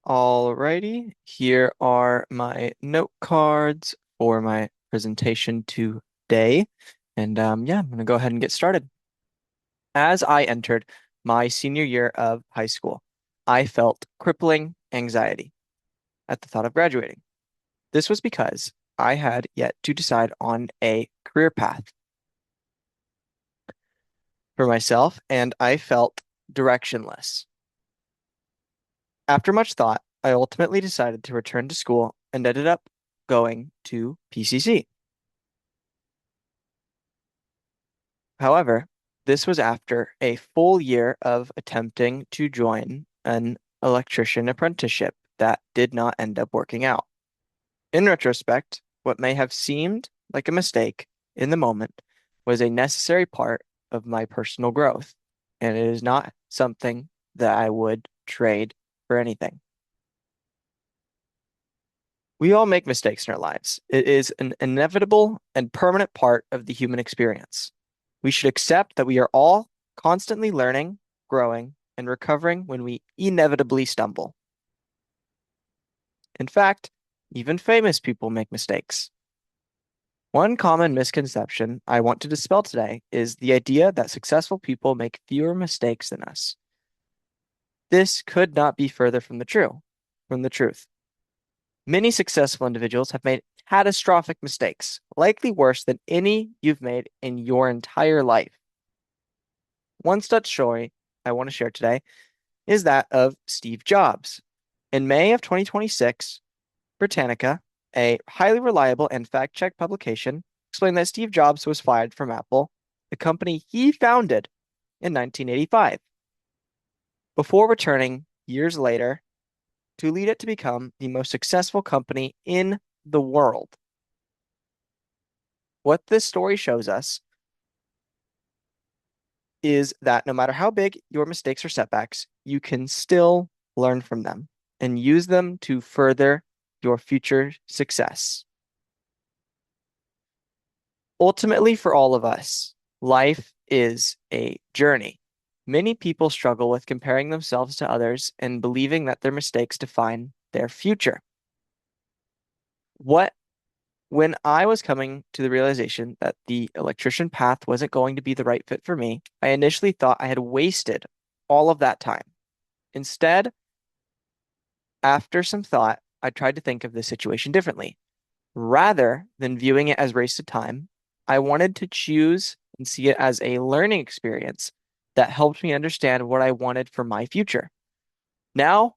Alrighty, here are my note cards for my presentation today. And I'm gonna go ahead and get started. As I entered my senior year of high school, I felt crippling anxiety at the thought of graduating. This was because I had yet to decide on a career path for myself, and I felt directionless. After much thought, I ultimately decided to return to school and ended up going to PCC. However, this was after a full year of attempting to join an electrician apprenticeship that did not end up working out. In retrospect, what may have seemed like a mistake in the moment was a necessary part of my personal growth, and it is not something that I would trade for anything. We all make mistakes in our lives. It is an inevitable and permanent part of the human experience. We should accept that we are all constantly learning, growing, and recovering when we inevitably stumble. In fact, even famous people make mistakes. One common misconception I want to dispel today is the idea that successful people make fewer mistakes than us. This could not be further from the truth. Many successful individuals have made catastrophic mistakes, likely worse than any you've made in your entire life. One such story I want to share today is that of Steve Jobs. In May of 2026, Britannica, a highly reliable and fact-checked publication, explained that Steve Jobs was fired from Apple, the company he founded in 1985, before returning years later to lead it to become the most successful company in the world. What this story shows us is that no matter how big your mistakes or setbacks, you can still learn from them and use them to further your future success. Ultimately, for all of us, life is a journey. Many people struggle with comparing themselves to others and believing that their mistakes define their future. What When I was coming to the realization that the electrician path wasn't going to be the right fit for me, I initially thought I had wasted all of that time. Instead, after some thought, I tried to think of the situation differently. Rather than viewing it as wasted time, I wanted to choose and see it as a learning experience that helped me understand what I wanted for my future. Now,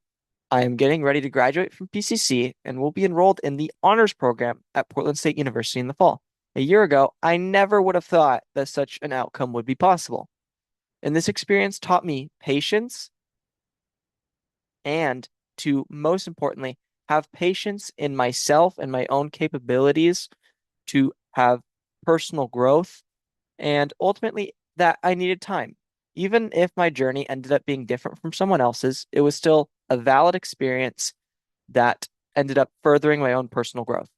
I am getting ready to graduate from PCC and will be enrolled in the honors program at Portland State University in the fall. A year ago, I never would have thought that such an outcome would be possible. And this experience taught me patience and to, most importantly, have patience in myself and my own capabilities to have personal growth, and ultimately that I needed time. Even if my journey ended up being different from someone else's, it was still a valid experience that ended up furthering my own personal growth.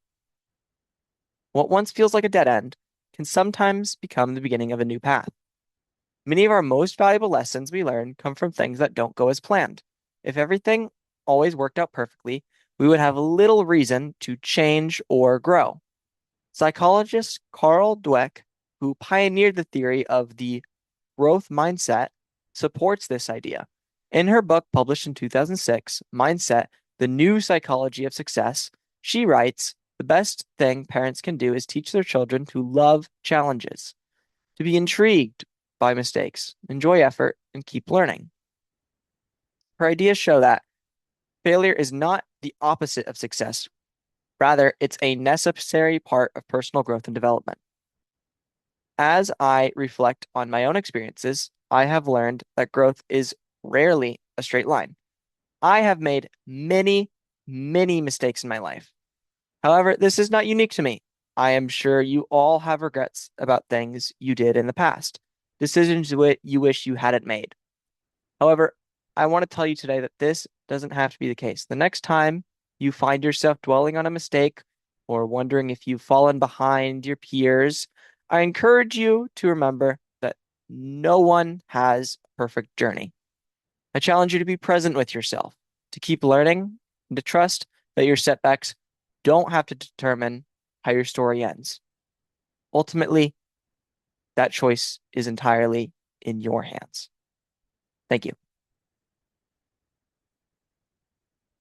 What once feels like a dead end can sometimes become the beginning of a new path. Many of our most valuable lessons we learn come from things that don't go as planned. If everything always worked out perfectly, we would have little reason to change or grow. Psychologist Carl Dweck, who pioneered the theory of the growth mindset, supports this idea. In her book published in 2006, Mindset: The New Psychology of Success, she writes, "The best thing parents can do is teach their children to love challenges, to be intrigued by mistakes, enjoy effort, and keep learning." Her ideas show that failure is not the opposite of success. Rather, it's a necessary part of personal growth and development. As I reflect on my own experiences, I have learned that growth is rarely a straight line. I have made many, many mistakes in my life. However, this is not unique to me. I am sure you all have regrets about things you did in the past, decisions you wish you hadn't made. However, I want to tell you today that this doesn't have to be the case. The next time you find yourself dwelling on a mistake or wondering if you've fallen behind your peers, I encourage you to remember that no one has a perfect journey. I challenge you to be present with yourself, to keep learning and to trust that your setbacks don't have to determine how your story ends. Ultimately, that choice is entirely in your hands. Thank you.